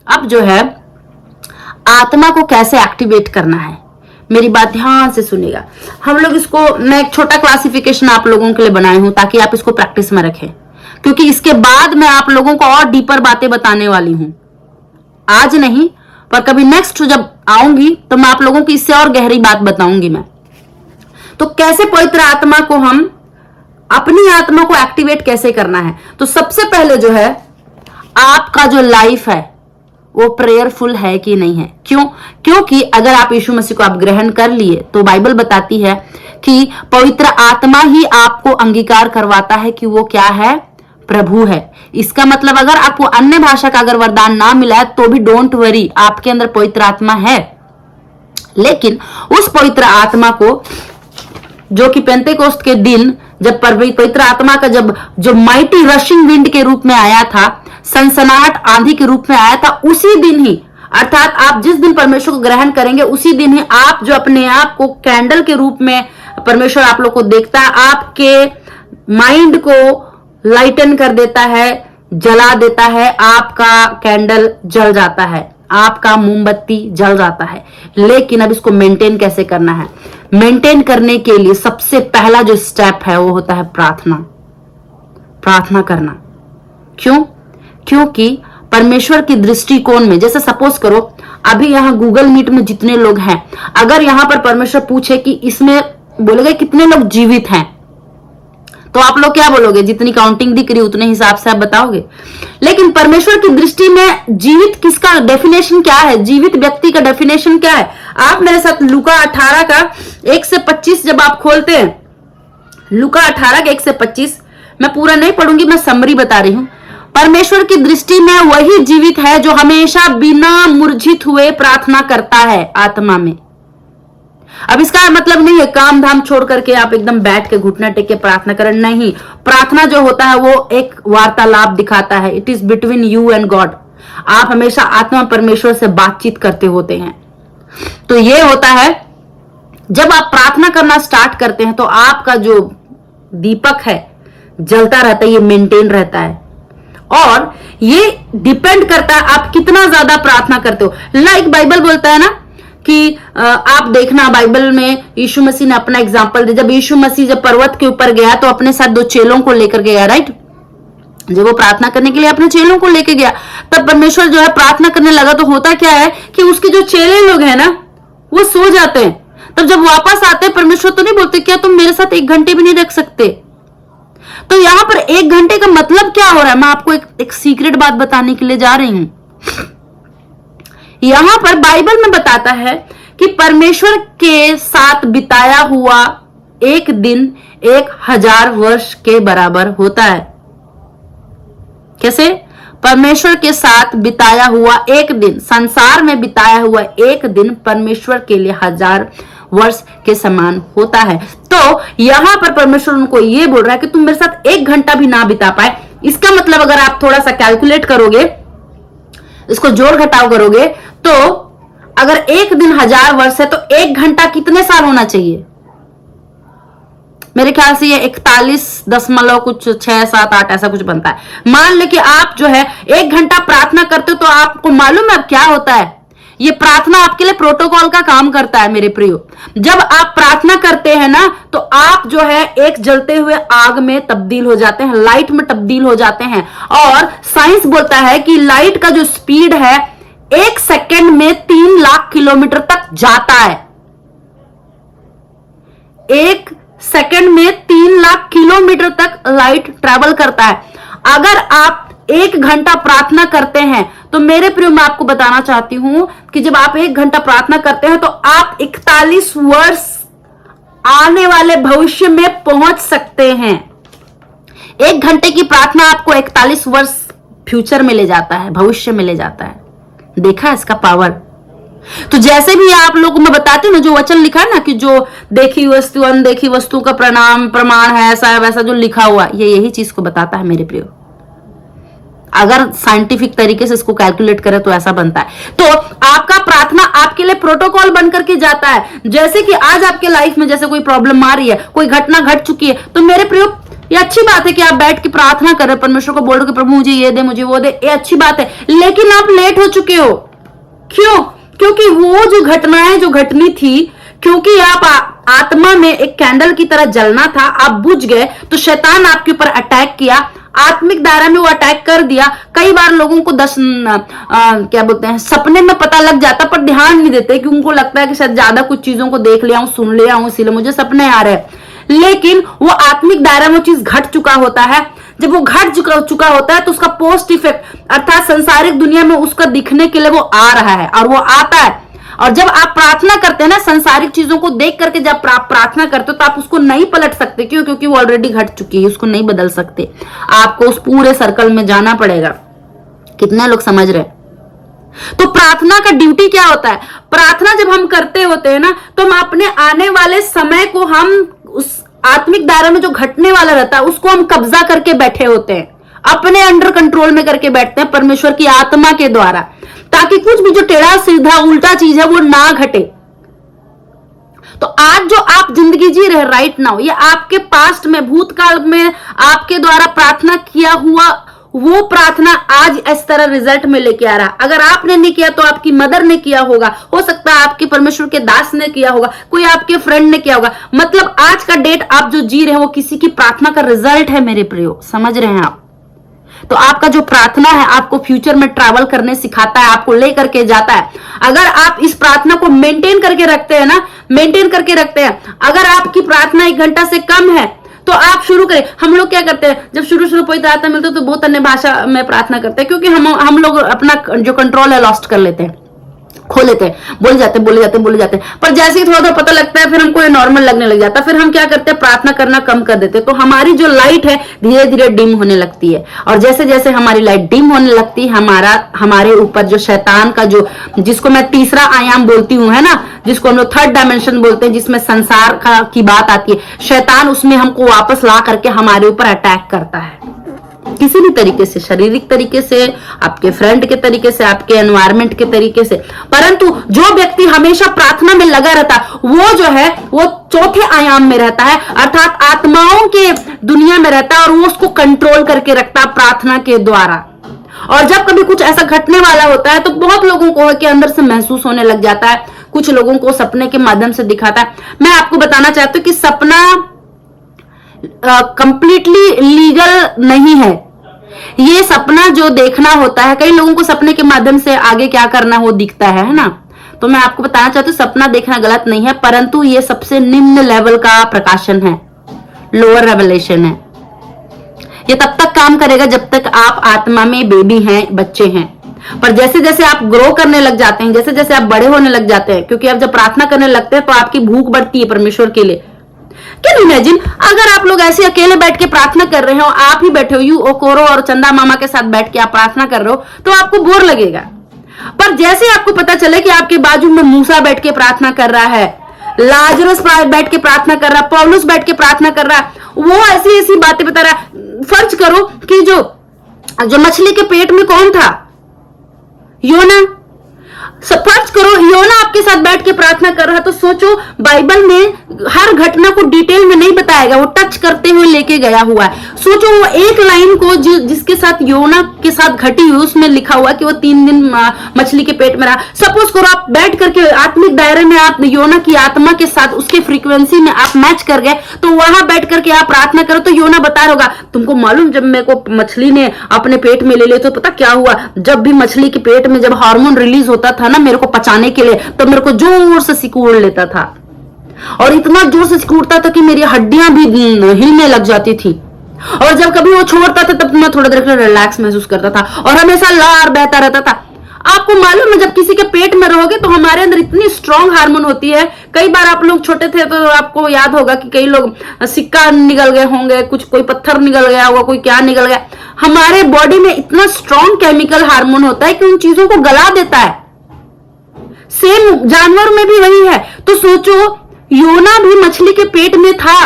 अब जो है आत्मा को कैसे एक्टिवेट करना है, मेरी बात ध्यान से सुनिएगा। हम लोग इसको, मैं एक छोटा क्लासिफिकेशन आप लोगों के लिए बनाई हूं ताकि आप इसको प्रैक्टिस में रखें, क्योंकि इसके बाद मैं आप लोगों को और डीपर बातें बताने वाली हूं। आज नहीं, पर कभी नेक्स्ट जब आऊंगी तो मैं आप लोगों की इससे और गहरी बात बताऊंगी मैं। तो कैसे पवित्र आत्मा को, हम अपनी आत्मा को एक्टिवेट कैसे करना है? तो सबसे पहले जो है, आपका जो लाइफ है वो प्रेयरफुल है कि नहीं है। क्यों? क्योंकि अगर आप यीशु मसीह को आप ग्रहण कर लिए तो बाइबल बताती है कि पवित्र आत्मा ही आपको अंगीकार करवाता है कि वो क्या है, प्रभु है। इसका मतलब अगर आपको अन्य भाषा का अगर वरदान ना मिला है तो भी डोंट वरी, आपके अंदर पवित्र आत्मा है। लेकिन उस पवित्र आत्मा को, जो कि पेंतेकोस्त के दिन जब पवित्र आत्मा का जो माइटी रशिंग विंड के रूप में आया था, सनसनाहट आंधी के रूप में आया था, उसी दिन ही, अर्थात आप जिस दिन परमेश्वर को ग्रहण करेंगे उसी दिन ही आप जो अपने आप को कैंडल के रूप में परमेश्वर आप लोग को देखता है, आपके माइंड को लाइटन कर देता है, जला देता है, आपका कैंडल जल जाता है, आपका मोमबत्ती जल जाता है। लेकिन अब इसको मेंटेन कैसे करना है? मेंटेन करने के लिए सबसे पहला जो स्टेप है वो होता है प्रार्थना। प्रार्थना करना। क्यों? क्योंकि परमेश्वर की दृष्टिकोण में, जैसे सपोज करो अभी यहां गूगल मीट में जितने लोग हैं, अगर यहां पर परमेश्वर पूछे कि इसमें बोलेगा कितने लोग जीवित हैं, तो आप लोग क्या बोलोगे? जितनी काउंटिंग दिख रही उतने हिसाब से आप बताओगे। लेकिन परमेश्वर की दृष्टि में जीवित किसका डेफिनेशन क्या है? जीवित व्यक्ति का डेफिनेशन क्या है? आप मेरे साथ लूका 18 का 1 से 25 जब आप खोलते हैं, लूका 18 का 1 से 25, मैं पूरा नहीं पढ़ूंगी, मैं समरी बता रही हूं। परमेश्वर की दृष्टि में वही जीवित है जो हमेशा बिना मूर्छित हुए प्रार्थना करता है आत्मा में। अब इसका मतलब नहीं है काम धाम छोड़ करके आप एकदम बैठ के घुटना टेक के प्रार्थना करें, नहीं। प्रार्थना जो होता है वो एक वार्तालाप दिखाता है, it is between you and God. आप हमेशा आत्मा परमेश्वर से बातचीत करते होते हैं। तो ये होता है, जब आप प्रार्थना करना स्टार्ट करते हैं तो आपका जो दीपक है जलता रहता है, ये मेंटेन रहता है। और ये डिपेंड करता है आप कितना ज्यादा प्रार्थना करते हो। लाइक बाइबल बोलता है ना कि आप देखना, बाइबल में यीशु मसीह ने अपना एग्जाम्पल दिया। जब यीशु मसीह जब पर्वत के ऊपर गया तो अपने साथ 2 चेलों को लेकर गया, राइट? जब वो प्रार्थना करने के लिए अपने चेलों को लेकर गया, तब परमेश्वर जो है प्रार्थना करने लगा, तो होता क्या है कि उसके जो चेले लोग हैं ना, वो सो जाते हैं। तब जब वापस आते हैं, परमेश्वर तो नहीं बोलते क्या तुम मेरे साथ 1 घंटे भी नहीं रख सकते? तो यहां पर 1 घंटे का मतलब क्या हो रहा है? मैं आपको एक सीक्रेट बात बताने के लिए जा रही हूं। यहां पर बाइबल में बताता है कि परमेश्वर के साथ बिताया हुआ 1 दिन 1000 वर्ष के बराबर होता है। कैसे? परमेश्वर के साथ बिताया हुआ 1 दिन, संसार में बिताया हुआ 1 दिन परमेश्वर के लिए 1000 वर्ष के समान होता है। तो यहां पर परमेश्वर उनको ये बोल रहा है कि तुम मेरे साथ 1 घंटा भी ना बिता पाए। इसका मतलब अगर आप थोड़ा सा कैलकुलेट करोगे, इसको जोड़ घटाव करोगे, तो अगर 1 दिन 1000 वर्ष है तो 1 घंटा कितने साल होना चाहिए? मेरे ख्याल से ये 41 दशमलव कुछ 6, 7, 8 ऐसा कुछ बनता है। मान ले कि आप जो है 1 घंटा प्रार्थना करते हो, तो आपको मालूम है अब क्या होता है? ये प्रार्थना आपके लिए प्रोटोकॉल का काम करता है मेरे प्रियो। जब आप प्रार्थना करते हैं ना, तो आप जो है एक जलते हुए आग में तब्दील हो जाते हैं, लाइट में तब्दील हो जाते हैं। और साइंस बोलता है कि लाइट का जो स्पीड है 1 सेकेंड में 3 लाख किलोमीटर तक जाता है। 1 सेकेंड में 3 लाख किलोमीटर तक लाइट ट्रैवल करता है। अगर आप 1 घंटा प्रार्थना करते हैं तो मेरे प्रियो, मैं आपको बताना चाहती हूं कि जब आप 1 घंटा प्रार्थना करते हैं तो आप 41 वर्ष आने वाले भविष्य में पहुंच सकते हैं। 1 घंटे की प्रार्थना आपको 41 वर्ष फ्यूचर में ले जाता है, भविष्य में ले जाता है। देखा इसका पावर? तो जैसे भी आप लोगों को मैं बताती हूँ ना, जो वचन लिखा है ना कि जो देखी वस्तु अनदेखी वस्तु का प्रमाण है, ऐसा वैसा जो लिखा हुआ, ये यही चीज को बताता है मेरे प्रियो। अगर साइंटिफिक तरीके से इसको कैलकुलेट करें तो ऐसा बनता है। तो आपका प्रार्थना आपके लिए प्रोटोकॉल बन करके जाता है। जैसे कि आज आपके लाइफ में जैसे कोई प्रॉब्लम आ रही है, कोई घटना घट चुकी है, तो मेरे प्रियो ये अच्छी बात है कि आप बैठ के प्रार्थना कर रहे हो, परमेश्वर को बोल रहे हो कि प्रभु मुझे ये दे, मुझे वो दे, ये अच्छी बात है। लेकिन आप लेट हो चुके हो। क्यों? क्योंकि वो जो घटनाएं जो घटनी थी, क्योंकि आप आत्मा में एक कैंडल की तरह जलना था, आप बुझ गए, तो शैतान आपके ऊपर अटैक किया। आत्मिक दायरा में वो अटैक कर दिया। कई बार लोगों को क्या बोलते हैं, सपने में पता लग जाता, पर ध्यान नहीं देते कि उनको लगता है कि शायद ज्यादा कुछ चीजों को देख लिया हूं, सुन लिया हूं, इसीलिए मुझे सपने आ रहे हैं। लेकिन वो आत्मिक दायरा में वो चीज घट चुका होता है। जब वो घट चुका होता है तो उसका पोस्ट इफेक्ट अर्थात संसारिक दुनिया में उसका दिखने के लिए वो आ रहा है, और वो आता है। और जब आप प्रार्थना करते हैं ना, संसारिक चीजों को देख करके जब आप प्रार्थना करते हो तो आप उसको नहीं पलट सकते। क्यों? क्योंकि वो ऑलरेडी घट चुकी है, उसको नहीं बदल सकते। आपको उस पूरे सर्कल में जाना पड़ेगा। कितने लोग समझ रहे? तो प्रार्थना का ड्यूटी क्या होता है? प्रार्थना जब हम करते होते हैं ना, तो हम अपने आने वाले समय को, हम उस आत्मिक दायरा में जो घटने वाला रहता है उसको हम कब्जा करके बैठे होते हैं, अपने अंडर कंट्रोल में करके बैठते हैं परमेश्वर की आत्मा के द्वारा, ताकि कुछ भी जो टेढ़ा सीधा उल्टा चीज है वो ना घटे। तो आज जो आप जिंदगी जी रहे राइट नाउ, ये आपके पास्ट में, भूतकाल में आपके द्वारा प्रार्थना किया हुआ वो प्रार्थना आज इस तरह रिजल्ट में लेके आ रहा। अगर आपने नहीं किया तो आपकी मदर ने किया होगा, हो सकता है आपके परमेश्वर के दास ने किया होगा, कोई आपके फ्रेंड ने किया होगा। मतलब आज का डेट आप जो जी रहे हैं वो किसी की प्रार्थना का रिजल्ट है मेरे प्रियो। समझ रहे हैं आप? तो आपका जो प्रार्थना है आपको फ्यूचर में ट्रैवल करने सिखाता है, आपको लेकर के जाता है। अगर आप इस प्रार्थना को मेंटेन करके रखते हैं ना, मेंटेन करके रखते हैं, अगर आपकी प्रार्थना 1 घंटा से कम है तो आप शुरू करें। हम लोग क्या करते हैं, जब शुरू पवित्र आत्मा मिलते तो बहुत अन्य भाषा में प्रार्थना करते हैं, क्योंकि हम लोग अपना जो कंट्रोल है लॉस्ट कर लेते हैं, खो लेते हैं, बोले जाते। पर जैसे ही थोड़ा पता लगता है फिर हमको ये नॉर्मल लगने लग जाता है, फिर हम क्या करते हैं, प्रार्थना करना कम कर देते हैं। तो हमारी जो लाइट है धीरे धीरे डिम होने लगती है, और जैसे जैसे हमारी लाइट डिम होने लगती है, हमारे ऊपर जो शैतान का जो, जिसको मैं तीसरा आयाम बोलती हूँ, है ना, जिसको हम लोग थर्ड डायमेंशन बोलते हैं, जिसमें संसार की बात आती है, शैतान उसमें हमको वापस ला करके हमारे ऊपर अटैक करता है, किसी भी तरीके से, शारीरिक तरीके से, आपके फ्रेंड के तरीके से, आपके एनवायरमेंट के तरीके से। परंतु जो व्यक्ति हमेशा प्रार्थना में लगा रहता है वो जो है वो चौथे आयाम में रहता है, अर्थात आत्माओं के दुनिया में रहता है, और वो उसको कंट्रोल करके रखता है प्रार्थना के द्वारा। और जब कभी कुछ ऐसा घटने वाला होता है तो बहुत लोगों को के अंदर से महसूस होने लग जाता है, कुछ लोगों को सपने के माध्यम से दिखाता है। मैं आपको बताना चाहती हूँ कि सपना कंप्लीटली लीगल नहीं है। ये सपना जो देखना होता है, कई लोगों को सपने के माध्यम से आगे क्या करना वो दिखता है ना। तो मैं आपको बताना चाहती हूँ सपना देखना गलत नहीं है, परंतु ये सबसे निम्न लेवल का प्रकाशन है, लोअर रेवलेशन है। ये तब तक काम करेगा जब तक आप आत्मा में बेबी हैं, बच्चे हैं। पर जैसे जैसे आप ग्रो करने लग जाते हैं, जैसे जैसे आप बड़े होने लग जाते हैं, क्योंकि आप जब प्रार्थना करने लगते हैं तो आपकी भूख बढ़ती है परमेश्वर के लिए। कैन इमेजिन अगर आप लोग ऐसे अकेले बैठ के प्रार्थना कर रहे हो, आप ही बैठे हो, यू ओकोरो और चंदा मामा के साथ बैठ के आप प्रार्थना कर रहे हो, तो आपको बोर लगेगा। पर जैसे आपको पता चले कि आपके बाजू में मूसा बैठ के प्रार्थना कर रहा है, लाजरस बैठ के प्रार्थना कर रहा है, पौलुस बैठ के प्रार्थना कर रहा है, वो ऐसी ऐसी बातें बता रहा है। फर्ज करो कि जो मछली के पेट में कौन था? योना। फर्ज करो योना आपके साथ बैठ के प्रार्थना कर रहा है, तो सोचो बाइबल में हर घटना को डिटेल में नहीं बताएगा, वो टच करते हुए लेके गया हुआ है। सोचो वो एक लाइन को जिसके साथ योना के साथ घटी हुई, उसमें लिखा हुआ कि वो 3 दिन मछली के पेट में रहा। सपोज करो आप बैठ करके आत्मिक दायरे में आप योना की आत्मा के साथ उसके फ्रीक्वेंसी में आप मैच कर गए, तो वहां बैठ करके आप प्रार्थना करो तो योना बता रहा होगा, तुमको मालूम जब मेरे को मछली ने अपने पेट में ले लिया तो पता क्या हुआ, जब भी मछली के पेट में जब हार्मोन रिलीज होता था ना मेरे को पचाने के लिए, तो मेरे को जोर से सिकुड़ लेता था, और इतना जोर से सिकुड़ता था कि मेरी हड्डियां भी हिलने लग जाती थी, और जब कभी वो छोड़ता था तब मैं थोड़ा देर के लिए रिलैक्स महसूस करता था, और हमेशा लार बहता रहता था। आपको मालूम है जब किसी के पेट में रहोगे तो हमारे अंदर इतनी स्ट्रांग हार्मोन होती है। कई बार आप लोग छोटे थे तो आपको याद होगा कि कई लोग सिक्का निकल गए होंगे, कोई पत्थर निकल गया होगा, कोई क्या निकल गया। हमारे बॉडी में इतना स्ट्रांग केमिकल हार्मोन होता है कि उन चीजों को गला देता है। सेम जानवर में भी वही है। तो सोचो योना भी मछली के पेट में था,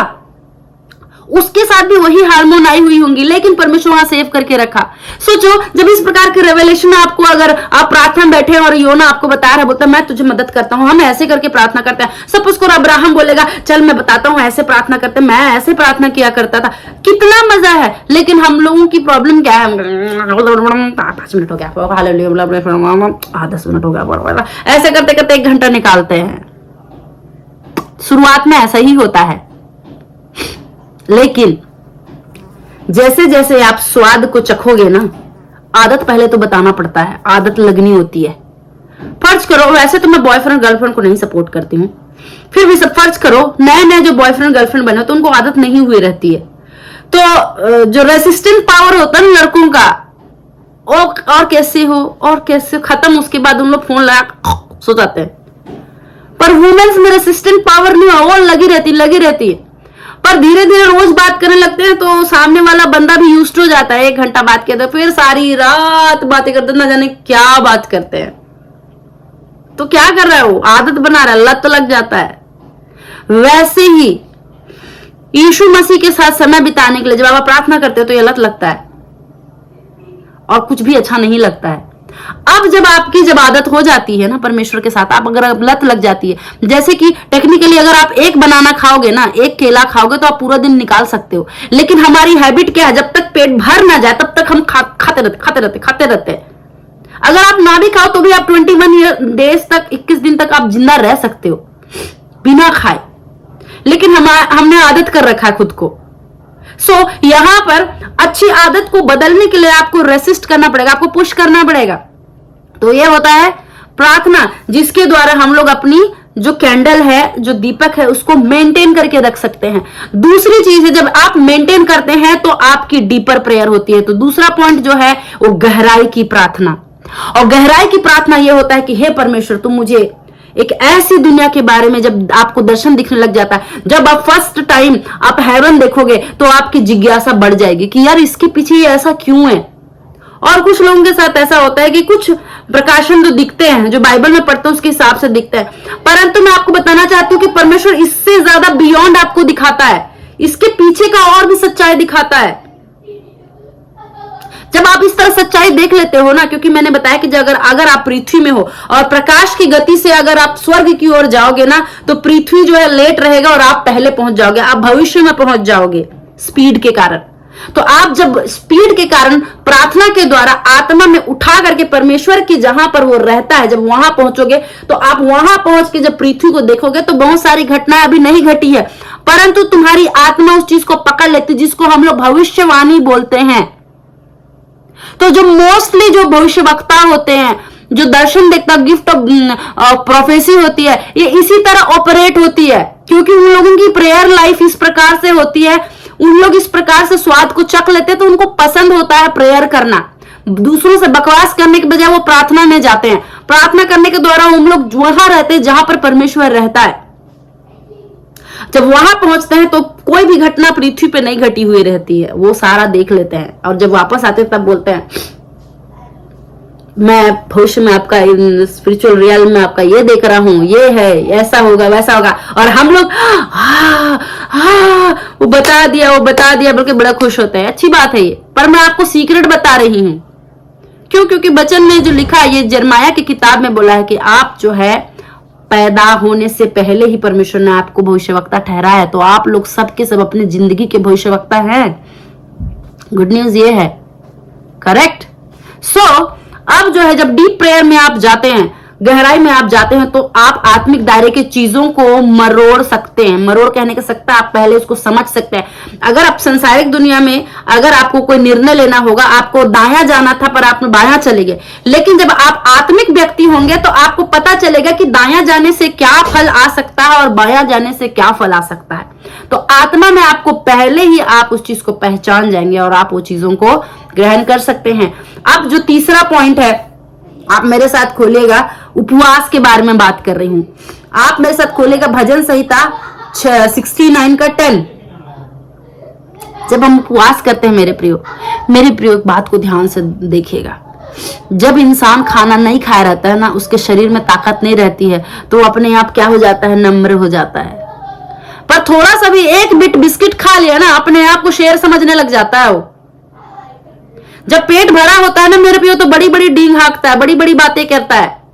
उसके साथ भी वही हार्मोन आई हुई होंगी, लेकिन परमेश्वर वहां सेव करके रखा। सोचो, जब इस प्रकार के रेवलेशन आपको, अगर आप प्रार्थना में बैठे और योना आपको बता रहा है, बोलता है मैं तुझे मदद करता हूं, हम ऐसे करके प्रार्थना करते हैं। सपोज को अब्राहम बोलेगा चल मैं बताता हूं ऐसे प्रार्थना करते, मैं ऐसे प्रार्थना किया करता था, कितना मजा है। लेकिन हम लोगों की प्रॉब्लम क्या है, 5 मिनट हो गया, 10 मिनट हो गया, ऐसे करते करते 1 घंटा निकालते हैं। शुरुआत में ऐसा ही होता है, लेकिन जैसे जैसे आप स्वाद को चखोगे ना, आदत पहले तो बताना पड़ता है, आदत लगनी होती है। फर्ज करो, वैसे तो मैं बॉयफ्रेंड गर्लफ्रेंड को नहीं सपोर्ट करती हूँ, फिर भी सब फर्ज करो नए नए जो बॉयफ्रेंड गर्लफ्रेंड बने तो उनको आदत नहीं हुई रहती है, तो जो रेसिस्टेंट पावर होता है लड़कों का, और कैसे हो और कैसे खत्म, उसके बाद उन लोग फोन लगा सो जाते हैं। पर वुमेन्स में रेसिस्टेंट पावर नहीं है, वो लगी रहती है। पर धीरे धीरे रोज बात करने लगते हैं तो सामने वाला बंदा भी यूज्ड हो जाता है। 1 घंटा बात किया तो फिर सारी रात बातें करते, ना जाने क्या बात करते हैं। तो क्या कर रहा है वो, आदत बना रहा है, लत तो लग जाता है। वैसे ही यीशु मसीह के साथ समय बिताने के लिए जब आप प्रार्थना करते हो तो ये लत लगता है और कुछ भी अच्छा नहीं लगता है। अब जब आपकी जब आदत हो जाती है ना परमेश्वर के साथ, आप अगर लत लग जाती है, जैसे कि टेक्निकली अगर आप 1 बनाना खाओगे ना, 1 केला खाओगे तो आप पूरा दिन निकाल सकते हो। लेकिन हमारी हैबिट क्या है, जब तक पेट भर ना जाए तब तक हम खाते रहते। अगर आप ना भी खाओ तो भी आप 21 डेज तक, 21 दिन तक आप जिंदा रह सकते हो बिना खाए। लेकिन हमने आदत कर रखा है खुद को। यहां पर अच्छी आदत को बदलने के लिए आपको रेसिस्ट करना पड़ेगा, आपको पुश करना पड़ेगा। तो ये होता है प्रार्थना, जिसके द्वारा हम लोग अपनी जो कैंडल है, जो दीपक है, उसको मेंटेन करके रख सकते हैं। दूसरी चीज है, जब आप मेंटेन करते हैं तो आपकी डीपर प्रेयर होती है। तो दूसरा पॉइंट जो है वो गहराई की प्रार्थना। और गहराई की प्रार्थना यह होता है कि हे परमेश्वर, तुम मुझे एक ऐसी दुनिया के बारे में, जब आपको दर्शन दिखने लग जाता है, जब आप फर्स्ट टाइम आप हेवन देखोगे तो आपकी जिज्ञासा बढ़ जाएगी कि यार इसके पीछे ये ऐसा क्यों है। और कुछ लोगों के साथ ऐसा होता है कि कुछ प्रकाशन जो दिखते हैं, जो बाइबल में पढ़ते हैं उसके हिसाब से दिखता है, परंतु मैं आपको बताना चाहती हूँ कि परमेश्वर इससे ज्यादा बियॉन्ड आपको दिखाता है, इसके पीछे का और भी सच्चाई दिखाता है। जब आप इस तरह सच्चाई देख लेते हो ना, क्योंकि मैंने बताया कि अगर आप पृथ्वी में हो और प्रकाश की गति से अगर आप स्वर्ग की ओर जाओगे ना, तो पृथ्वी जो है लेट रहेगा और आप पहले पहुंच जाओगे, आप भविष्य में पहुंच जाओगे स्पीड के कारण। तो आप जब स्पीड के कारण प्रार्थना के द्वारा आत्मा में उठा करके परमेश्वर की जहां पर वो रहता है, जब वहां पहुंचोगे तो आप वहां पहुंच के जब पृथ्वी को देखोगे तो बहुत सारी घटनाएं अभी नहीं घटी है, परंतु तुम्हारी आत्मा उस चीज को पकड़ लेती, जिसको हम लोग भविष्यवाणी बोलते हैं। तो जो मोस्टली जो भविष्यवक्ता होते हैं, जो दर्शन देखता, गिफ्ट ऑफ प्रोफेसी होती है, ये इसी तरह ऑपरेट होती है, क्योंकि उन लोगों की प्रेयर लाइफ इस प्रकार से होती है, उन लोग इस प्रकार से स्वाद को चख लेते हैं, तो उनको पसंद होता है प्रेयर करना। दूसरों से बकवास करने के बजाय वो प्रार्थना में जाते हैं। प्रार्थना करने के द्वारा हम लोग वहां रहते हैं जहां पर परमेश्वर रहता है। जब वहां पहुंचते हैं तो कोई भी घटना पृथ्वी पे नहीं घटी हुई रहती है, वो सारा देख लेते हैं, और जब वापस आते हैं तब बोलते हैं मैं भविष्य में आपका स्पिरिचुअल रियल में आपका ये देख रहा हूं, ये है, ऐसा होगा वैसा होगा। और हम लोग वो बता दिया बोल के बड़ा खुश होते हैं। अच्छी बात है ये, पर मैं आपको सीक्रेट बता रही हूं। क्यों? क्योंकि वचन में जो लिखा है, ये यिर्मयाह की किताब में बोला है कि आप जो है पैदा होने से पहले ही परमेश्वर ने आपको भविष्यवक्ता ठहराया है। तो आप लोग सब के सब अपनी जिंदगी के भविष्यवक्ता हैं। गुड न्यूज ये है, करेक्ट। अब जो है जब डीप प्रेयर में आप जाते हैं, गहराई में आप जाते हैं, तो आप आत्मिक दायरे की चीजों को मरोड़ सकते हैं। मरोड़ कहने का सकता, आप पहले उसको समझ सकते हैं। अगर आप संसारिक दुनिया में अगर आपको कोई निर्णय लेना होगा, आपको दायां जाना था पर आप बायां चले गए, लेकिन जब आप आत्मिक व्यक्ति होंगे तो आपको पता चलेगा कि दायां जाने से क्या फल आ सकता है और बायां जाने से क्या फल आ सकता है। तो आत्मा में आपको पहले ही आप उस चीज को पहचान जाएंगे और आप वो चीजों को ग्रहण कर सकते हैं। अब जो तीसरा पॉइंट है, आप मेरे साथ खोलिएगा, उपवास के बारे में बात कर रही हूं। आप मेरे साथ खोलिएगा भजन संहिता 69 का 10। जब हम उपवास करते हैं मेरे प्रियो एक बात को ध्यान से देखिएगा। जब इंसान खाना नहीं खाया रहता है ना, उसके शरीर में ताकत नहीं रहती है, तो अपने आप क्या हो जाता है, नम्र हो जाता है। और थोड़ा सा भी एक बिट बिस्किट खा लिया ना, अपने आप को शेर समझने लग जाता है वो। जब पेट भरा होता है ना मेरे पियो, तो बड़ी बड़ी डींग हाँकता है, बड़ी बड़ी बातें करता है।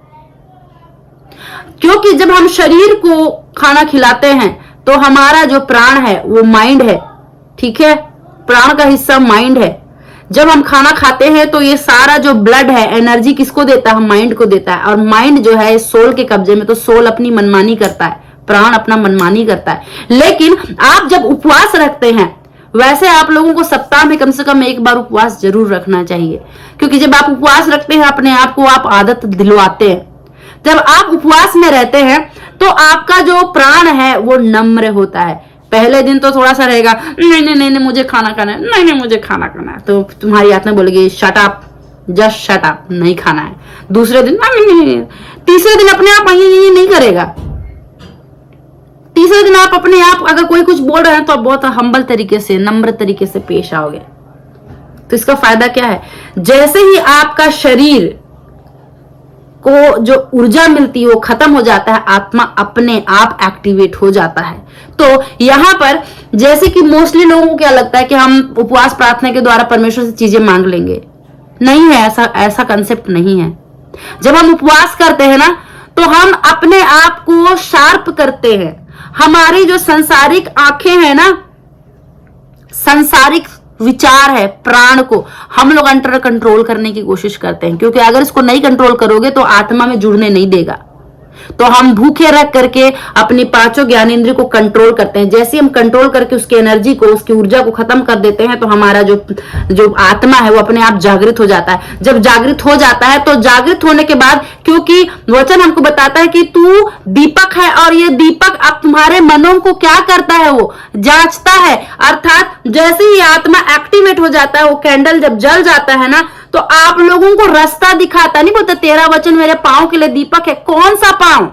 क्योंकि जब हम शरीर को खाना खिलाते हैं तो हमारा जो प्राण है वो माइंड है, ठीक है, प्राण का हिस्सा माइंड है। जब हम खाना खाते हैं तो ये सारा जो ब्लड है, एनर्जी किसको देता है? माइंड को देता है। और माइंड जो है सोल के कब्जे में, तो सोल अपनी मनमानी करता है, प्राण अपना मनमानी करता है। लेकिन आप जब उपवास रखते हैं, वैसे आप लोगों को सप्ताह में कम से कम एक बार उपवास जरूर रखना चाहिए, क्योंकि जब आप उपवास रखते हैं अपने आप को आप आदत दिलवाते हैं। जब आप उपवास में रहते हैं तो आपका जो प्राण है वो नम्र होता है। पहले दिन तो थोड़ा सा रहेगा, नहीं नहीं नहीं मुझे खाना खाना है, नहीं नहीं मुझे खाना खाना है, तो तुम्हारी आत्मा बोलेगी shut up, just shut up, नहीं खाना है। दूसरे दिन नहीं, तीसरे दिन अपने आप ये नहीं करेगा। तीसरे दिन आप अपने आप अगर कोई कुछ बोल रहे हैं तो आप बहुत हम्बल तरीके से, नम्र तरीके से पेश आओगे। तो इसका फायदा क्या है? जैसे ही आपका शरीर को जो ऊर्जा मिलती है वो खत्म हो जाता है, आत्मा अपने आप एक्टिवेट हो जाता है। तो यहां पर जैसे कि मोस्टली लोगों को क्या लगता है कि हम उपवास प्रार्थना के द्वारा परमेश्वर से चीजें मांग लेंगे। नहीं है, ऐसा कंसेप्ट नहीं है। जब हम उपवास करते हैं ना तो हम अपने आप को शार्प करते हैं। हमारी जो संसारिक आंखें हैं ना, संसारिक विचार है, प्राण को हम लोग अंडर कंट्रोल करने की कोशिश करते हैं, क्योंकि अगर इसको नहीं कंट्रोल करोगे तो आत्मा में जुड़ने नहीं देगा। तो हम भूखे रख करके अपनी पांचों ज्ञानेंद्रिय को कंट्रोल करते हैं। जैसे हम कंट्रोल करके उसकी एनर्जी को, उसकी ऊर्जा को खत्म कर देते हैं तो हमारा जो आत्मा है वो अपने आप जागृत हो जाता है। जब जागृत हो जाता है तो जागृत होने के बाद, क्योंकि वचन हमको बताता है कि तू दीपक है और ये दीपक अब तुम्हारे मनों को क्या करता है? वो जांचता है। अर्थात जैसे ही आत्मा एक्टिवेट हो जाता है, वो कैंडल जब जल जाता है ना तो आप लोगों को रास्ता दिखाता। नहीं बोलता तेरा वचन मेरे पांव के लिए दीपक है? कौन सा पांव?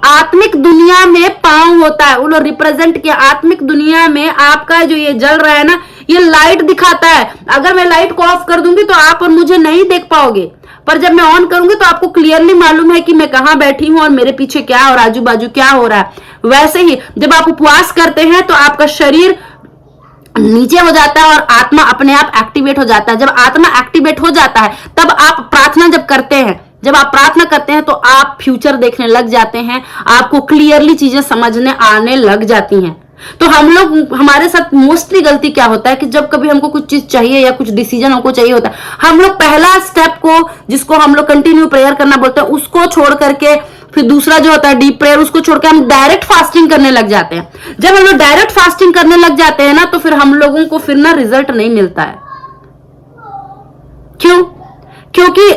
आत्मिक दुनिया में पांव होता है, वो लोग रिप्रेजेंट किया। आत्मिक दुनिया में आपका जो ये जल रहा है ना, ये लाइट दिखाता है। अगर मैं लाइट को ऑफ कर दूंगी तो आप और मुझे नहीं देख पाओगे, पर जब मैं ऑन करूंगी तो आपको क्लियरली मालूम है कि मैं कहां बैठी हूं और मेरे पीछे क्या और आजू बाजू क्या हो रहा है। वैसे ही जब आप उपवास करते हैं तो आपका शरीर नीचे हो जाता है और आत्मा अपने आप एक्टिवेट हो जाता है। जब आत्मा एक्टिवेट हो जाता है तब आप प्रार्थना जब करते हैं, जब आप प्रार्थना करते हैं तो आप फ्यूचर देखने लग जाते हैं, आपको क्लियरली चीजें समझने आने लग जाती हैं। तो हम लोग, हमारे साथ मोस्टली गलती क्या होता है कि जब कभी हमको कुछ चीज चाहिए या कुछ डिसीजन हमको चाहिए होता है, हम लोग पहला स्टेप को, जिसको हम लोग कंटिन्यू प्रेयर करना बोलते हैं, उसको छोड़ करके फिर दूसरा जो होता है डीप प्रेयर, उसको छोड़ के हम डायरेक्ट फास्टिंग करने लग जाते हैं। जब हम लोग डायरेक्ट फास्टिंग करने लग जाते हैं ना तो फिर हम लोगों को फिर ना रिजल्ट नहीं मिलता है। क्यों? क्योंकि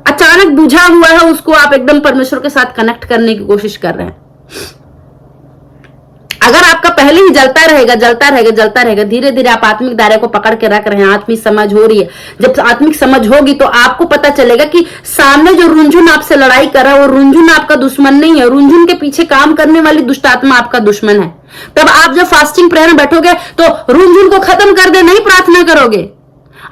अचानक बुझा हुआ है, उसको आप एकदम परमेश्वर के साथ कनेक्ट करने की कोशिश कर रहे हैं। अगर आपका पहले ही जलता रहेगा जलता रहेगा जलता रहेगा, धीरे धीरे आप आत्मिक दायरे को पकड़ के रख रहे हैं, आत्मिक समझ हो रही है। जब आत्मिक समझ होगी तो आपको पता चलेगा कि सामने जो रुंझुन आपसे लड़ाई कर रहा है वो रुंझुन आपका दुश्मन नहीं है, रुंझुन के पीछे काम करने वाली दुष्ट आत्मा आपका दुश्मन है। तब आप जब फास्टिंग प्रेयर में बैठोगे तो रुंझुन को खत्म कर दे नहीं प्रार्थना करोगे,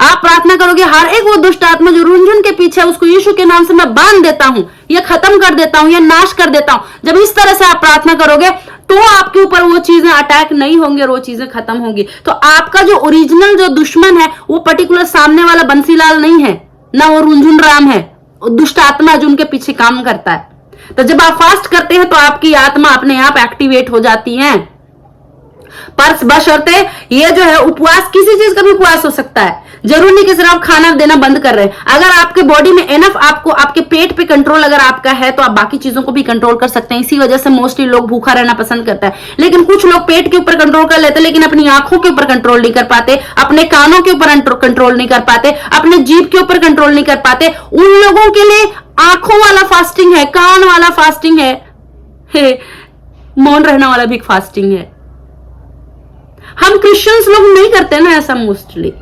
आप प्रार्थना करोगे हर एक वो दुष्ट आत्मा जो रुंझुन के पीछे, उसको यीशु के नाम से मैं बांध देता हूं, ये खत्म कर देता हूं, ये नाश कर देता हूं। जब इस तरह से आप प्रार्थना करोगे तो आपके ऊपर वो चीजें अटैक नहीं होंगे और वो चीजें खत्म होंगी। तो आपका जो ओरिजिनल जो दुश्मन है वो पर्टिकुलर सामने वाला बंसीलाल नहीं है, ना वो रुंझुन राम है, वो दुष्ट आत्मा जो उनके पीछे काम करता है। तो जब आप फास्ट करते हैं तो आपकी आत्मा अपने आप एक्टिवेट हो जाती है। पर बशर्ते ये जो है उपवास, किसी चीज का भी उपवास हो सकता है, जरूर नहीं कि सिर्फ आप खाना देना बंद कर रहे हैं। अगर आपके बॉडी में एनफ, आपको आपके पेट पे कंट्रोल अगर आपका है तो आप बाकी चीजों को भी कंट्रोल कर सकते हैं। इसी वजह से मोस्टली लोग भूखा रहना पसंद करता है। लेकिन कुछ लोग पेट के ऊपर कंट्रोल कर लेते हैं लेकिन अपनी आंखों के ऊपर कंट्रोल नहीं कर पाते, अपने कानों के ऊपर कंट्रोल नहीं कर पाते, अपने जीभ के ऊपर कंट्रोल नहीं कर पाते। उन लोगों के लिए आंखों वाला फास्टिंग है, कान वाला फास्टिंग है, मौन रहना वाला भी फास्टिंग है। हम क्रिश्चियंस लोग नहीं करते ना ऐसा मोस्टली।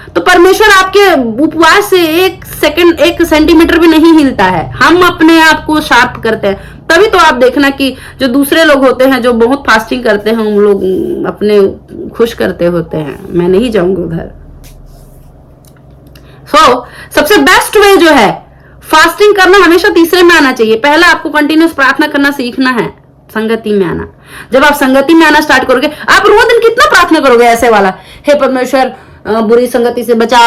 तो परमेश्वर आपके उपवास से 1 सेकंड 1 सेंटीमीटर भी नहीं हिलता है, हम अपने आप को शार्प करते हैं। तभी तो आप देखना कि जो दूसरे लोग होते हैं जो बहुत फास्टिंग करते हैं, उन लोग अपने खुश करते होते हैं। मैं नहीं जाऊंगी उधर। सबसे बेस्ट वे जो है फास्टिंग करना, हमेशा तीसरे में आना चाहिए। पहला आपको कंटिन्यूस प्रार्थना करना सीखना है, संगति में आना। जब आप संगति में आना स्टार्ट करोगे, आप रोज दिन कितना प्रार्थना करोगे ऐसे वाला, हे परमेश्वर बुरी संगति से बचा,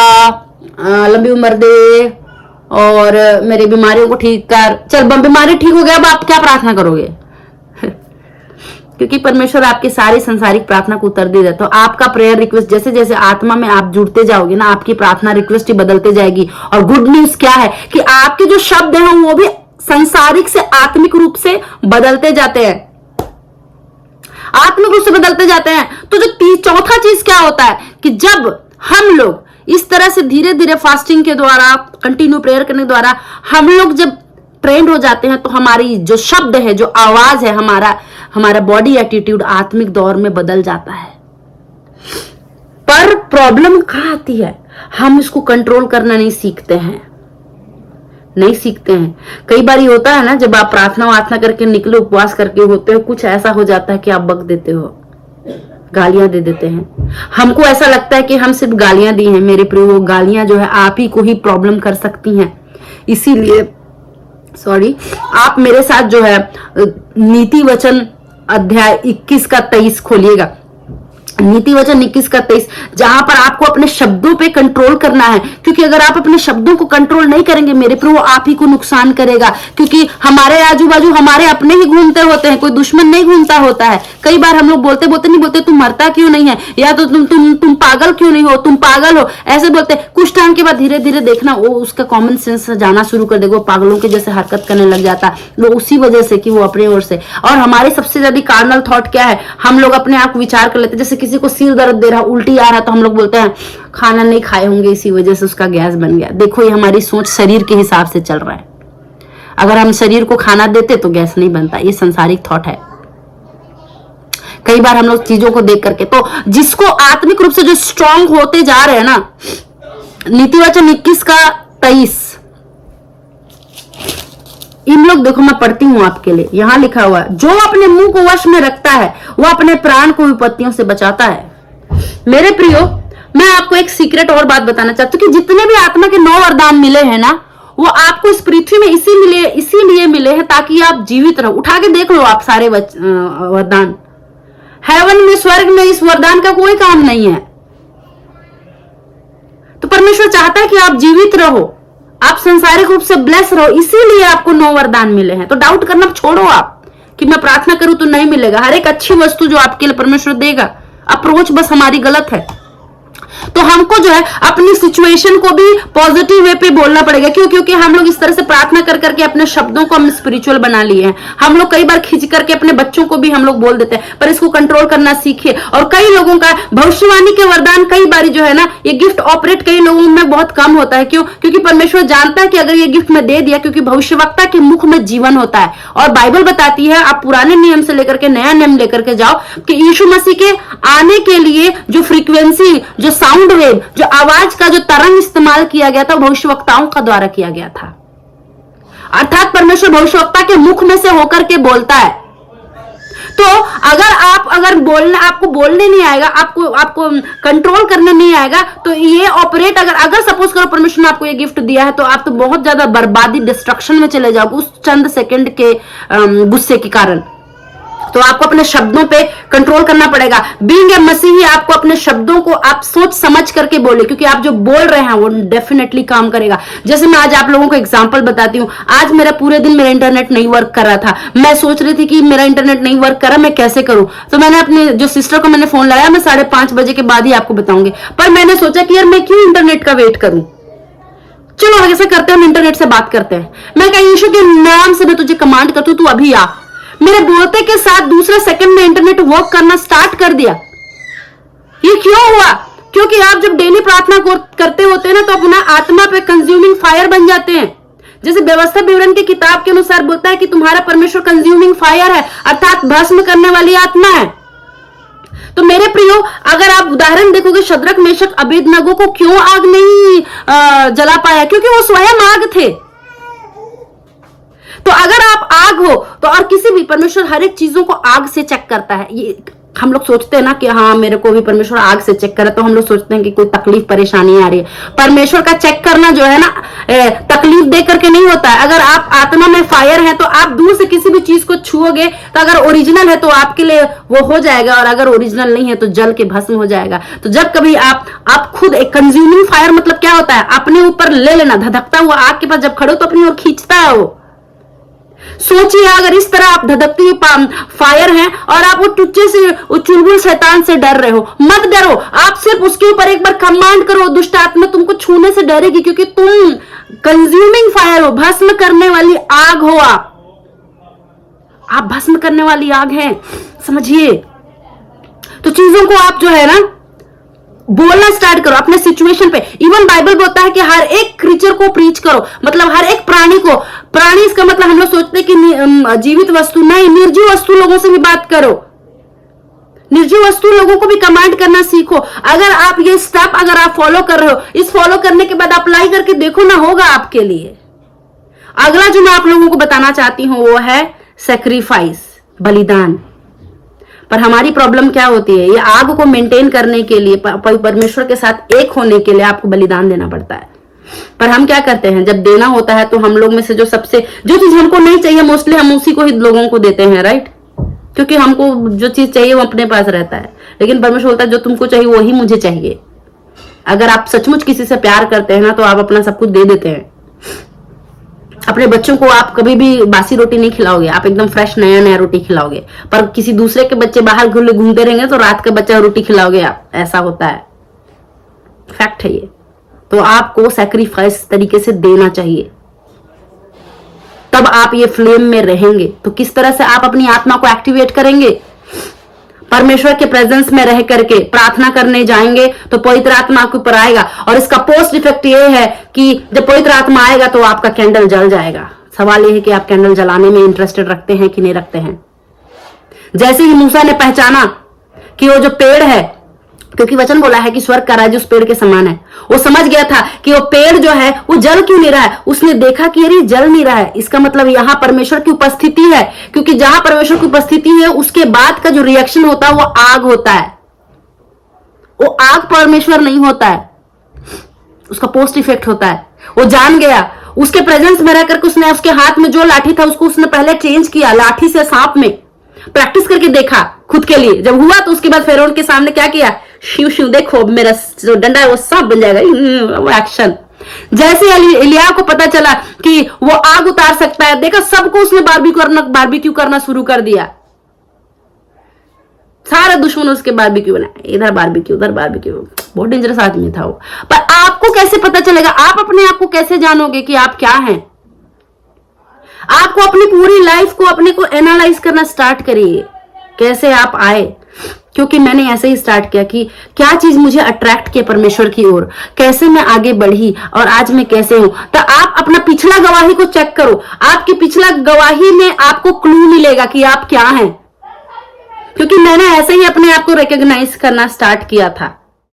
लंबी उम्र दे और मेरी बीमारियों को ठीक कर। चल बीमारी ठीक हो गया, अब आप क्या प्रार्थना करोगे? क्योंकि परमेश्वर आपके सारे संसारिक प्रार्थना को उत्तर दे देता। तो आपका प्रेयर रिक्वेस्ट जैसे जैसे आत्मा में आप जुड़ते जाओगे ना, आपकी प्रार्थना रिक्वेस्ट ही बदलते जाएगी। और गुड न्यूज क्या है कि आपके जो शब्द हैं वो भी संसारिक से आत्मिक रूप से बदलते जाते हैं, आत्मिक रूप से बदलते जाते हैं। तो जो चौथा चीज क्या होता है कि जब हम लोग इस तरह से धीरे धीरे फास्टिंग के द्वारा, कंटिन्यू प्रेयर करने के द्वारा हम लोग जब ट्रेंड हो जाते हैं, तो हमारी जो शब्द है, जो आवाज है, हमारा बॉडी एटीट्यूड आत्मिक दौर में बदल जाता है। पर प्रॉब्लम कहां आती है? हम इसको कंट्रोल करना नहीं सीखते हैं, नहीं सीखते हैं। कई बार ये होता है ना, जब आप प्रार्थना करके निकले, उपवास करके होते हो, कुछ ऐसा हो जाता है कि आप बक देते हो, गालियां दे देते हैं। हमको ऐसा लगता है कि हम सिर्फ गालियां दी हैं। मेरे प्रिय, वो गालियां जो है आप ही को ही प्रॉब्लम कर सकती हैं। इसीलिए आप मेरे साथ जो है नीति वचन अध्याय 21 का 23 खोलिएगा। नीति वचन 21 का 23, जहां पर आपको अपने शब्दों पे कंट्रोल करना है। क्योंकि अगर आप अपने शब्दों को कंट्रोल नहीं करेंगे मेरे प्रिय, वो आप ही को नुकसान करेगा। क्योंकि हमारे आजू बाजू हमारे अपने ही घूमते होते हैं, कोई दुश्मन नहीं घूमता होता है। कई बार हम लोग बोलते नहीं बोलते, तुम मरता क्यों नहीं है, या तो तुम पागल क्यों नहीं हो, तुम पागल हो, ऐसे बोलते। कुछ टाइम के बाद धीरे धीरे देखना वो उसका कॉमन सेंस जाना शुरू कर देगा, वो पागलों के जैसे हरकत करने लग जाता है। वो उसी वजह से कि वो अपने ओर से। और हमारे सबसे ज्यादा कार्नल थॉट क्या है, हम लोग अपने आप विचार कर लेते हैं। जैसे किसी को सिर दर्द दे रहा, उल्टी आ रहा, तो हम लोग बोलते हैं खाना नहीं खाए होंगे, इसी वजह से उसका गैस बन गया। देखो, ये हमारी सोच शरीर के हिसाब से चल रहा है। अगर हम शरीर को खाना देते तो गैस नहीं बनता। ये संसारिक थॉट है। कई बार हम लोग चीजों को देख करके, तो जिसको आत्मिक रूप से जो स्ट्रांग होते जा रहे हैं ना, नीति वचन 21 का 23, इन लोग देखो, मैं पढ़ती हूं आपके लिए। यहां लिखा हुआ है, जो अपने मुंह को वश में रखता है वह अपने प्राण को विपत्तियों से बचाता है। मेरे प्रियो, मैं आपको एक सीक्रेट और बात बताना चाहती हूँ कि जितने भी आत्मा के 9 वरदान मिले हैं ना, वो आपको इस पृथ्वी में इसीलिए मिले हैं ताकि आप जीवित रहो। उठा के देख लो आप सारे वरदान। हेवन में, स्वर्ग में इस वरदान का कोई काम नहीं है। तो परमेश्वर चाहता है कि आप जीवित रहो, आप संसारिक रूप से ब्लेस रहो, इसीलिए आपको 9 वरदान मिले हैं। तो डाउट करना छोड़ो आप कि मैं प्रार्थना करूं तो नहीं मिलेगा। हर एक अच्छी वस्तु जो आपके लिए परमेश्वर देगा, अप्रोच बस हमारी गलत है। तो हमको जो है अपनी सिचुएशन को भी पॉजिटिव वे पे बोलना पड़ेगा। क्यों? क्योंकि हम लोग इस तरह से प्रार्थना कर करके अपने शब्दों को हम स्पिरिचुअल बना लिए हैं। हम लोग कई बार खींच करके अपने बच्चों को भी हम लोग बोल देते हैं, पर इसको कंट्रोल करना सीखिए। और कई लोगों का भविष्यवाणी के वरदान कई बार जो है ना, ये गिफ्ट ऑपरेट कई लोगों में बहुत कम होता है। क्यों? क्योंकि परमेश्वर जानता है कि अगर ये गिफ्ट मैं दे दिया, क्योंकि भविष्यवक्ता के मुख में जीवन होता है। और बाइबल बताती है, आप पुराने नियम से लेकर के नया नियम लेकर के जाओ, कि यीशु मसीह के आने के लिए जो फ्रीक्वेंसी, जो साउंड वेव, जो आवाज का जो तरंग इस्तेमाल किया गया था, भविष्यवक्ताओं का द्वारा किया गया था। अर्थात परमेश्वर भविष्यवक्ता के मुख में से होकर के बोलता है। तो आपको बोलने नहीं आएगा, आपको कंट्रोल करने नहीं आएगा, तो ये ऑपरेट अगर सपोज करो परमेश्वर ने आपको ये गिफ्ट दिया है, तो आप तो बहुत ज्यादा बर्बादी, डिस्ट्रक्शन में चले जाओगे उस चंद सेकंड के गुस्से के कारण। तो आपको अपने शब्दों पे कंट्रोल करना पड़ेगा। बीइंग ए मसीही, आपको अपने शब्दों को आप सोच समझ करके बोले, क्योंकि आप जो बोल रहे हैं वो डेफिनेटली काम करेगा। जैसे मैं आज आप लोगों को एग्जांपल बताती हूँ। आज मेरा पूरे दिन मेरा इंटरनेट नहीं वर्क कर रहा था। मैं सोच रही थी कि मेरा इंटरनेट नहीं वर्क कर रहा, मैं कैसे करूं। तो मैंने अपने जो सिस्टर को मैंने फोन लगाया, मैं 5:30 बजे के बाद ही आपको बताऊंगी। पर मैंने सोचा कि यार मैं क्यों इंटरनेट का वेट करूं, चलो ऐसे करते हैं, हम इंटरनेट से बात करते हैं। मैं कहा, यीशु के नाम से मैं तुझे कमांड करती हूँ, तू अभी आ। मेरे बोलते के साथ दूसरे सेकंड में इंटरनेट वर्क करना स्टार्ट कर दिया। ये क्यों हुआ? क्योंकि आप जब डेली प्रार्थना करते होते हैं ना, तो अपना आत्मा पे कंज्यूमिंग फायर बन जाते हैं। जैसे व्यवस्था विवरण की किताब के अनुसार बोलता है कि तुम्हारा परमेश्वर कंज्यूमिंग फायर है, अर्थात भस्म करने वाली आत्मा है। तो मेरे प्रियो, अगर आप उदाहरण देखोगे, शद्रक, मेशक, अबेदनगो को क्यों आग नहीं जला पाया? क्योंकि वो स्वयं आग थे। तो अगर आप आग हो, तो और किसी भी, परमेश्वर हर एक चीजों को आग से चेक करता है। ये हम लोग सोचते हैं ना कि हाँ मेरे को भी परमेश्वर आग से चेक करे, तो हम लोग सोचते हैं कि कोई तकलीफ परेशानी आ रही है। परमेश्वर का चेक करना जो है ना तकलीफ दे करके नहीं होता है। अगर आप आत्मा में फायर है तो आप दूर से किसी भी चीज को छुओगे तो अगर ओरिजिनल है तो आपके लिए वो हो जाएगा, और अगर ओरिजिनल नहीं है तो जल के भस्म हो जाएगा। तो जब कभी आप खुद एक कंज्यूमिंग फायर मतलब क्या होता है, अपने ऊपर ले लेना, धधकता हुआ आग के पास जब खड़े हो तो अपनी ओर खींचता है वो। सोचिए अगर इस तरह आप धधकती हुई फायर हैं और आप वो टुच्चे से, वो चुलबुल शैतान से डर रहे हो, मत डरो। आप सिर्फ उसके ऊपर एक बार कमांड करो, दुष्ट आत्मा तुमको छूने से डरेगी, क्योंकि तुम कंज्यूमिंग फायर हो, भस्म करने वाली आग हो। आप भस्म करने वाली आग हैं, समझिए। तो चीजों को आप जो है ना बोलना स्टार्ट करो अपने सिचुएशन पे। इवन बाइबल बोलता है कि हर एक क्रीचर को प्रीच करो, मतलब हर एक प्राणी को। प्राणी इसका मतलब हम लोग सोचते हैं कि जीवित वस्तु नहीं, निर्जीव वस्तु लोगों से भी बात करो। निर्जीव वस्तु लोगों को भी कमांड करना सीखो। अगर आप ये स्टेप अगर आप फॉलो कर रहे हो, इस फॉलो करने के बाद अप्लाई करके देखो ना, होगा आपके लिए। अगला जो मैं आप लोगों को बताना चाहती हूं वो है सैक्रिफाइस, बलिदान। पर हमारी प्रॉब्लम क्या होती है, ये आग को मेंटेन करने के लिए, परमेश्वर के साथ एक होने के लिए आपको बलिदान देना पड़ता है। पर हम क्या करते हैं, जब देना होता है तो हम लोग में से जो चीज हमको नहीं चाहिए मोस्टली हम उसी को ही लोगों को देते हैं, राइट? क्योंकि हमको जो चीज चाहिए वो अपने पास रहता है। लेकिन परमेश्वर बोलता है जो तुमको चाहिए वही मुझे चाहिए। अगर आप सचमुच किसी से प्यार करते हैं ना तो आप अपना सब कुछ दे देते हैं। अपने बच्चों को आप कभी भी बासी रोटी नहीं खिलाओगे, आप एकदम फ्रेश नया नया रोटी खिलाओगे। पर किसी दूसरे के बच्चे बाहर घूमते रहेंगे तो रात का बच्चा रोटी खिलाओगे आप, ऐसा होता है, फैक्ट है ये। तो आपको सैक्रिफाइस तरीके से देना चाहिए, तब आप ये फ्लेम में रहेंगे। तो किस तरह से आप अपनी आत्मा को एक्टिवेट करेंगे? परमेश्वर के प्रेजेंस में रह करके प्रार्थना करने जाएंगे तो पवित्र आत्मा आपके ऊपर आएगा। और इसका पोस्ट इफेक्ट ये है कि जब पवित्र आत्मा आएगा तो आपका कैंडल जल जाएगा। सवाल ये है कि आप कैंडल जलाने में इंटरेस्टेड रखते हैं कि नहीं रखते हैं। जैसे ही मूसा ने पहचाना कि वो जो पेड़ है, क्योंकि वचन बोला है कि स्वर्ग का राज्य उस पेड़ के समान है, वो समझ गया था कि वो पेड़ जो है वो जल क्यों नहीं रहा है। उसने देखा कि अरे जल नहीं रहा है, इसका मतलब यहां परमेश्वर की उपस्थिति है। क्योंकि जहां परमेश्वर की उपस्थिति है उसके बाद का जो रिएक्शन होता है वो आग होता है। वो आग परमेश्वर नहीं होता है, उसका पोस्ट इफेक्ट होता है। वो जान गया, उसके प्रेजेंस में रह करके उसने उसके हाथ में जो लाठी था उसको उसने पहले चेंज किया, लाठी से सांप में प्रैक्टिस करके देखा खुद के लिए। जब हुआ तो उसके बाद फिरौन के सामने क्या किया, शिव शिव देखो मेरा जो डंडा है वो सांप बन जाएगा, वो एक्शन। जैसे एलिया को पता चला कि वो आग उतार सकता है, देखा सबको उसने बारबेक्यू करना शुरू कर दिया। सारे दुश्मन उसके बारबेक्यू बनाए, इधर बारबेक्यू उधर बारबेक्यू। बहुत डेंजरस आदमी था वो। पर आपको कैसे पता चलेगा, आप अपने आप को कैसे जानोगे कि आप क्या हैं? आपको अपनी पूरी लाइफ को अपने को एनालाइज करना स्टार्ट करिए, कैसे आप आए। क्योंकि मैंने ऐसे ही स्टार्ट किया कि क्या चीज मुझे अट्रैक्ट किया परमेश्वर की ओर, कैसे मैं आगे बढ़ी और आज मैं कैसे हूं। तो आप अपना पिछला गवाही को चेक करो, आपकी पिछला गवाही में आपको क्लू मिलेगा कि आप क्या हैं। क्योंकि मैंने ऐसे ही अपने आप को रिकॉग्नाइज करना स्टार्ट किया था।